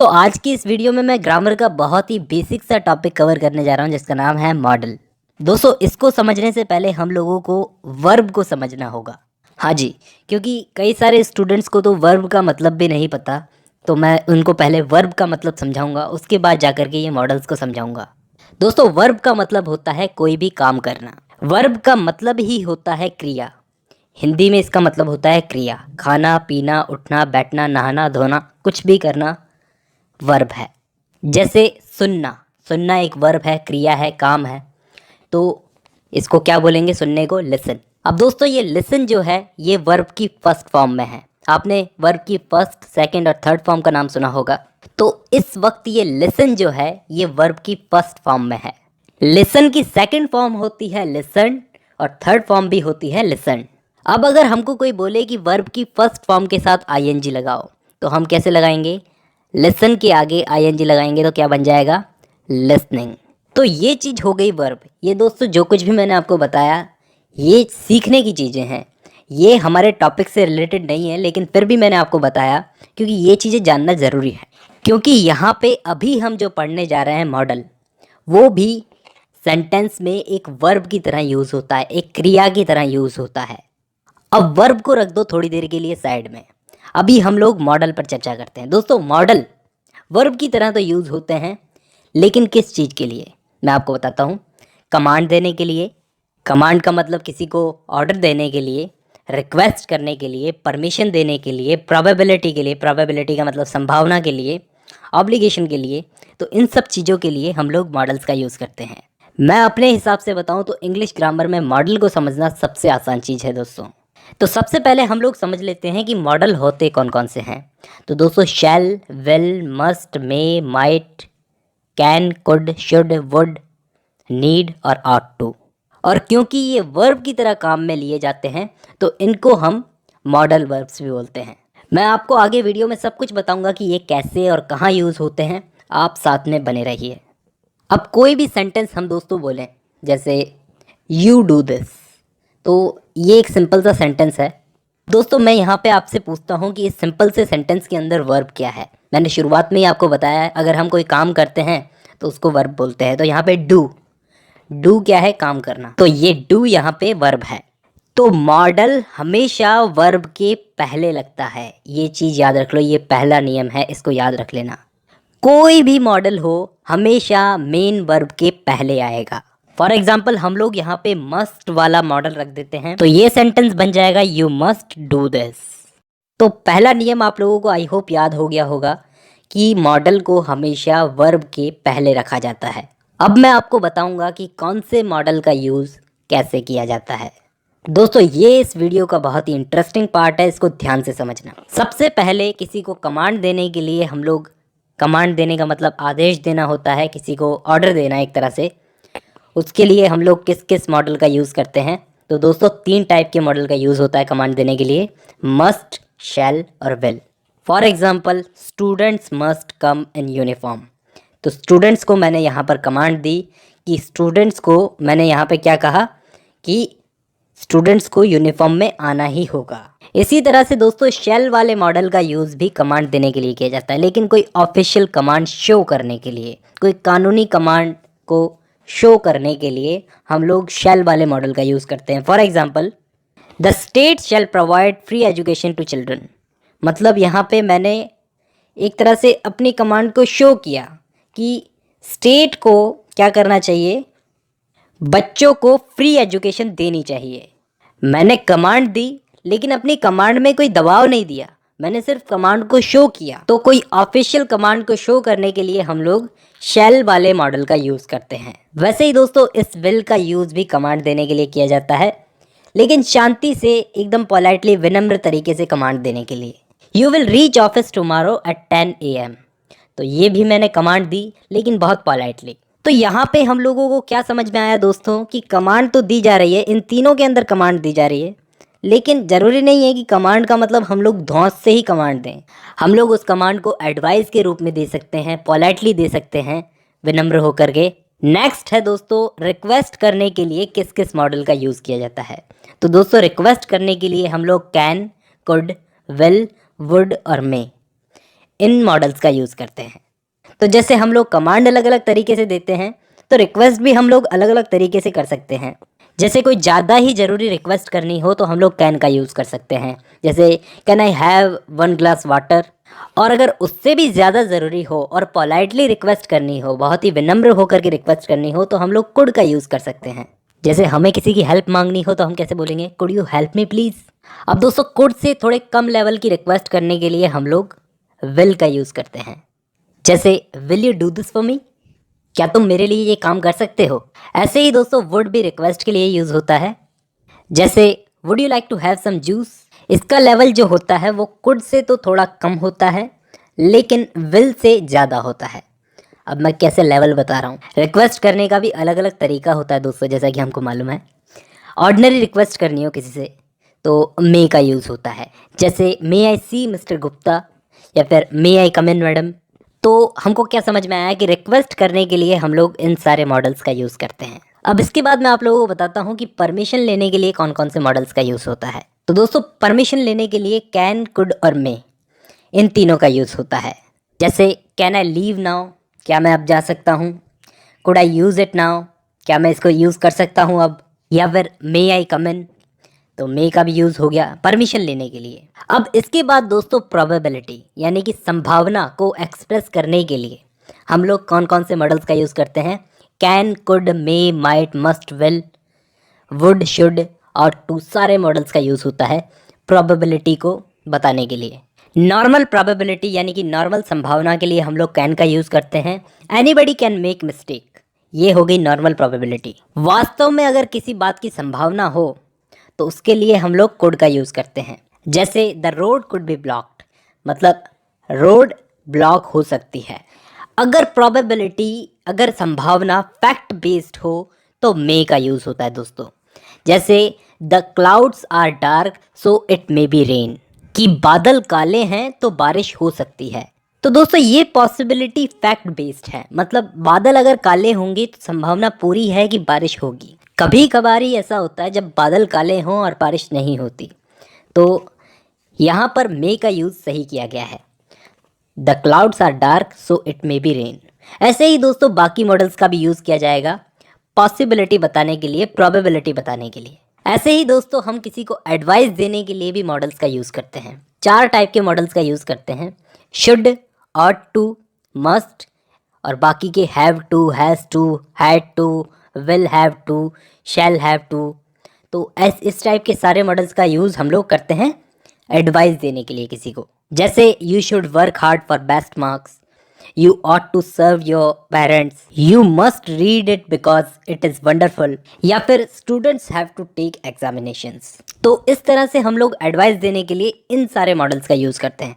तो आज की इस वीडियो में मैं ग्रामर का बहुत ही बेसिक सा टॉपिक कवर करने जा रहा हूँ जिसका नाम है मॉडल। दोस्तों इसको समझने से पहले हम लोगों को वर्ब को समझना होगा। हाँ जी, क्योंकि कई सारे स्टूडेंट्स को तो वर्ब का मतलब भी नहीं पता, तो मैं उनको पहले वर्ब का मतलब समझाऊंगा, उसके बाद जाकर के ये मॉडल्स को समझाऊंगा। दोस्तों वर्ब का मतलब होता है कोई भी काम करना। वर्ब का मतलब ही होता है क्रिया। हिंदी में इसका मतलब होता है क्रिया। खाना पीना उठना बैठना नहाना धोना कुछ भी करना वर्ब है। जैसे सुनना, सुनना एक वर्ब है, क्रिया है, काम है। तो इसको क्या बोलेंगे सुनने को? लिसन। अब दोस्तों ये लिसन जो है ये वर्ब की फर्स्ट फॉर्म में है। आपने वर्ब की फर्स्ट सेकंड और थर्ड फॉर्म का नाम सुना होगा। तो इस वक्त ये लिसन जो है ये वर्ब की फर्स्ट फॉर्म में है। लिसन की सेकंड फॉर्म होती है लिसन और थर्ड फॉर्म भी होती है लिसन। अब अगर हमको कोई बोले कि वर्ब की फर्स्ट फॉर्म के साथ आईएनजी लगाओ, तो हम कैसे लगाएंगे? लिसन के आगे आईएनजी लगाएंगे तो क्या बन जाएगा? लिसनिंग। तो ये चीज़ हो गई वर्ब। ये दोस्तों जो कुछ भी मैंने आपको बताया ये सीखने की चीज़ें हैं, ये हमारे टॉपिक से रिलेटेड नहीं है, लेकिन फिर भी मैंने आपको बताया क्योंकि ये चीज़ें जानना ज़रूरी है। क्योंकि यहाँ पे अभी हम जो पढ़ने जा रहे हैं मॉडल, वो भी सेंटेंस में एक वर्ब की तरह यूज़ होता है, एक क्रिया की तरह यूज़ होता है। अब वर्ब को रख दो थोड़ी देर के लिए साइड में, अभी हम लोग मॉडल पर चर्चा करते हैं। दोस्तों मॉडल वर्ब की तरह तो यूज़ होते हैं, लेकिन किस चीज़ के लिए मैं आपको बताता हूँ। कमांड देने के लिए, कमांड का मतलब किसी को ऑर्डर देने के लिए, रिक्वेस्ट करने के लिए, परमिशन देने के लिए, प्रोबेबिलिटी के लिए, प्रोबेबिलिटी का मतलब संभावना के लिए, ऑब्लिगेशन के लिए। तो इन सब चीज़ों के लिए हम लोग मॉडल्स का यूज़ करते हैं। मैं अपने हिसाब से बताऊं तो इंग्लिश ग्रामर में मॉडल को समझना सबसे आसान चीज़ है दोस्तों। तो सबसे पहले हम लोग समझ लेते हैं कि मॉडल होते कौन कौन से हैं। तो दोस्तों shall, will, must, may, might, can, could, should, would, need और ऑट टू। और क्योंकि ये वर्ब की तरह काम में लिए जाते हैं तो इनको हम मॉडल वर्ब्स भी बोलते हैं। मैं आपको आगे वीडियो में सब कुछ बताऊंगा कि ये कैसे और कहाँ यूज़ होते हैं। आप साथ में बने रहिए। अब कोई भी सेंटेंस हम दोस्तों बोलें, जैसे यू डू दिस, तो ये एक सिंपल सा सेंटेंस है। दोस्तों मैं यहाँ पे आपसे पूछता हूँ कि इस सिंपल से सेंटेंस के अंदर वर्ब क्या है। मैंने शुरुआत में ही आपको बताया है, अगर हम कोई काम करते हैं तो उसको वर्ब बोलते हैं। तो यहाँ पे डू, डू क्या है? काम करना। तो ये डू यहाँ पे वर्ब है। तो मॉडल हमेशा वर्ब के पहले लगता है, ये चीज़ याद रख लो, ये पहला नियम है, इसको याद रख लेना। कोई भी मॉडल हो हमेशा मेन वर्ब के पहले आएगा। फॉर एग्जाम्पल हम लोग यहाँ पे मस्ट वाला मॉडल रख देते हैं तो ये सेंटेंस बन जाएगा यू मस्ट डू दिस। तो पहला नियम आप लोगों को आई होप याद हो गया होगा कि मॉडल को हमेशा वर्ब के पहले रखा जाता है। अब मैं आपको बताऊंगा कि कौन से मॉडल का यूज़ कैसे किया जाता है। दोस्तों ये इस वीडियो का बहुत ही इंटरेस्टिंग पार्ट है, इसको ध्यान से समझना। सबसे पहले किसी को कमांड देने के लिए हम लोग, कमांड देने का मतलब आदेश देना होता है, किसी को ऑर्डर देना एक तरह से। उसके लिए हम लोग किस किस मॉडल का यूज़ करते हैं? तो दोस्तों 3 टाइप के मॉडल का यूज़ होता है कमांड देने के लिए, मस्ट, शैल और will. For example students must come in uniform. तो स्टूडेंट्स को मैंने यहाँ पर कमांड दी कि स्टूडेंट्स को मैंने यहाँ पे क्या कहा कि स्टूडेंट्स को यूनिफॉर्म में आना ही होगा। इसी तरह से दोस्तों शेल वाले मॉडल का यूज़ भी कमांड देने के लिए किया जाता है, लेकिन कोई ऑफिशियल कमांड शो करने के लिए, कोई कानूनी कमांड को शो करने के लिए हम लोग शेल वाले मॉडल का यूज़ करते हैं। For example the state shall provide free education to children. मतलब यहाँ पे मैंने एक तरह से अपनी कमांड को शो किया कि स्टेट को क्या करना चाहिए, बच्चों को फ्री एजुकेशन देनी चाहिए। मैंने कमांड दी लेकिन अपनी कमांड में कोई दबाव नहीं दिया, मैंने सिर्फ कमांड को शो किया। तो कोई ऑफिशियल कमांड को शो करने के लिए हम लोग शेल वाले मॉडल का यूज़ करते हैं। वैसे ही दोस्तों इस विल का यूज़ भी कमांड देने के लिए किया जाता है, लेकिन शांति से, एकदम पोलाइटली, विनम्र तरीके से कमांड देने के लिए। You will reach office tomorrow at 10 AM। तो ये भी मैंने कमांड दी लेकिन बहुत पोलाइटली। तो यहाँ पे हम लोगों को क्या समझ में आया दोस्तों कि कमांड तो दी जा रही है, इन तीनों के अंदर कमांड दी जा रही है, लेकिन ज़रूरी नहीं है कि कमांड का मतलब हम लोग धौंस से ही कमांड दें। हम लोग उस कमांड को एडवाइस के रूप में दे सकते हैं, पोलाइटली दे सकते हैं, विनम्र होकर के। नेक्स्ट है दोस्तों रिक्वेस्ट करने के लिए किस किस मॉडल का यूज़ किया जाता है। तो दोस्तों रिक्वेस्ट करने के लिए हम लोग कैन, कुड, विल, वुड और मे, इन मॉडल्स का यूज़ करते हैं। तो जैसे हम लोग कमांड अलग अलग तरीके से देते हैं, तो रिक्वेस्ट भी हम लोग अलग अलग तरीके से कर सकते हैं। जैसे कोई ज़्यादा ही ज़रूरी रिक्वेस्ट करनी हो तो हम लोग कैन का यूज़ कर सकते हैं। जैसे can I have 1 glass water. और अगर उससे भी ज़्यादा ज़रूरी हो और पोलाइटली रिक्वेस्ट करनी हो, बहुत ही विनम्र होकर के रिक्वेस्ट करनी हो, तो हम लोग कुड का यूज़ कर सकते हैं। जैसे हमें किसी की हेल्प मांगनी हो तो हम कैसे बोलेंगे, could you help me please. अब दोस्तों कुड से थोड़े कम लेवल की रिक्वेस्ट करने के लिए हम लोग विल का यूज़ करते हैं। जैसे will you do this for me, क्या तुम मेरे लिए ये काम कर सकते हो। ऐसे ही दोस्तों वुड भी रिक्वेस्ट के लिए यूज़ होता है। जैसे would you like to have some juice. इसका लेवल जो होता है वो कुड से तो थोड़ा कम होता है, लेकिन विल से ज़्यादा होता है। अब मैं कैसे लेवल बता रहा हूँ। रिक्वेस्ट करने का भी अलग अलग तरीका होता है दोस्तों, जैसा कि हमको मालूम है। ऑर्डिनरी रिक्वेस्ट करनी हो किसी से तो मे का यूज़ होता है। जैसे मे आई सी मिस्टर गुप्ता, या फिर मे आई कम इन मैडम। तो हमको क्या समझ में आया कि रिक्वेस्ट करने के लिए हम लोग इन सारे मॉडल्स का यूज़ करते हैं। अब इसके बाद मैं आप लोगों को बताता हूँ कि परमिशन लेने के लिए कौन कौन से मॉडल्स का यूज़ होता है। तो दोस्तों परमिशन लेने के लिए कैन, कुड और मे, इन तीनों का यूज़ होता है। जैसे कैन आई लीव नाउ, क्या मैं अब जा सकता हूँ। Could I use it now, क्या मैं इसको यूज़ कर सकता हूँ अब। या फिर मे आई कम इन, तो मे का भी यूज़ हो गया परमिशन लेने के लिए। अब इसके बाद दोस्तों प्रोबेबिलिटी यानी कि संभावना को एक्सप्रेस करने के लिए हम लोग कौन कौन से मॉडल्स का यूज़ करते हैं। Can, could, may, might, must, will, would, should और टू, सारे मॉडल्स का यूज़ होता है प्रोबेबिलिटी को बताने के लिए। नॉर्मल प्रोबेबिलिटी यानी कि नॉर्मल संभावना के लिए हम लोग कैन का यूज़ करते हैं। एनीबडी कैन मेक मिस्टेक, ये हो गई नॉर्मल प्रोबेबिलिटी। वास्तव में अगर किसी बात की संभावना हो तो उसके लिए हम लोग कुड का यूज़ करते हैं। जैसे the road could be blocked, मतलब रोड ब्लॉक हो सकती है। अगर प्रोबेबिलिटी, अगर संभावना फैक्ट बेस्ड हो तो मे का यूज़ होता है दोस्तों। जैसे the clouds are dark so it may be rain, कि बादल काले हैं तो बारिश हो सकती है। तो दोस्तों ये पॉसिबिलिटी फैक्ट बेस्ड है, मतलब बादल अगर काले होंगे तो संभावना पूरी है कि बारिश होगी। कभी कभार ही ऐसा होता है जब बादल काले हों और बारिश नहीं होती, तो यहाँ पर मे का यूज़ सही किया गया है। The clouds are dark so it may be rain. ऐसे ही दोस्तों बाकी मॉडल्स का भी यूज़ किया जाएगा पॉसिबिलिटी बताने के लिए, प्रोबेबिलिटी बताने के लिए। ऐसे ही दोस्तों हम किसी को एडवाइस देने के लिए भी मॉडल्स का यूज़ करते हैं। 4 टाइप के मॉडल्स का यूज़ करते हैं, शुड, ऑट टू, मस्ट और बाकी के have to, has to, had to, will have to, shall have to. तो इस टाइप के सारे मॉडल्स का यूज़ हम लोग करते हैं एडवाइस देने के लिए किसी को। जैसे you should work hard for best marks, you ought to serve your parents, you must read it because it is wonderful, या फिर students have to take examinations. तो इस तरह से हम लोग एडवाइस देने के लिए इन सारे मॉडल्स का यूज़ करते हैं।